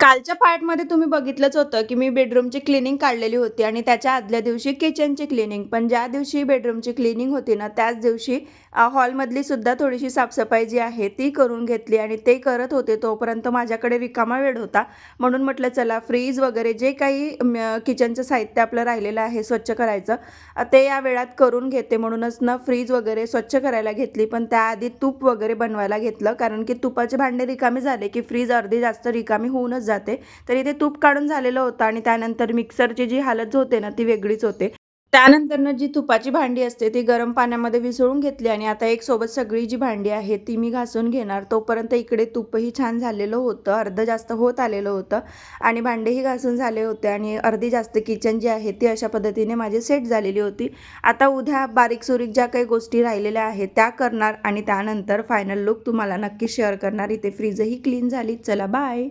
कालच्या पार्टमध्ये तुम्ही बघितलंच होतं, की मी बेडरूमची क्लीनिंग काढलेली होती आणि त्याच्या आदल्या दिवशी किचनची क्लीनिंग. पण ज्या दिवशी बेडरूमची क्लीनिंग होती ना, त्याच दिवशी हॉलमधली सुद्धा थोडीशी साफसफाई जी आहे ती करून घेतली आणि ते करत होते तोपर्यंत माझ्याकडे रिकामा वेळ होता. म्हणून म्हटलं चला फ्रीज वगैरे जे काही किचनचं साहित्य आपलं राहिलेलं आहे स्वच्छ करायचं, ते या वेळात करून घेते. म्हणूनच ना फ्रीज वगैरे स्वच्छ करायला घेतली. पण त्याआधी तूप वगैरे बनवायला घेतलं, कारण की तुपाचे भांडे रिकामे झाले, की फ्रीज अर्धी जास्त रिकामी होऊनच जाते. तर इथे तूप काढून झालेलं होतं आणि त्यानंतर मिक्सरची जी हालत होते ना, ती वेगळीच होते. त्यानंतरनं जी तुपाची भांडी असते, ती गरम पाण्यामध्ये विसळून घेतली आणि आता एक सोबत सगळी जी भांडी आहेत, ती मी घासून घेणार. तोपर्यंत इकडे तूपही छान झालेलं होतं, अर्धं जास्त होत आलेलं होतं आणि भांडेही घासून झाले होते आणि अर्धी जास्त किचन जी आहे, ती अशा पद्धतीने माझी सेट झालेली होती. आता उद्या बारीक-सुरीक ज्या काही गोष्टी राहिलेल्या आहेत, त्या करणार आणि त्यानंतर फायनल लूक तुम्हाला नक्की शेअर करणार. इथे फ्रीजही क्लीन झाली. चला बाय.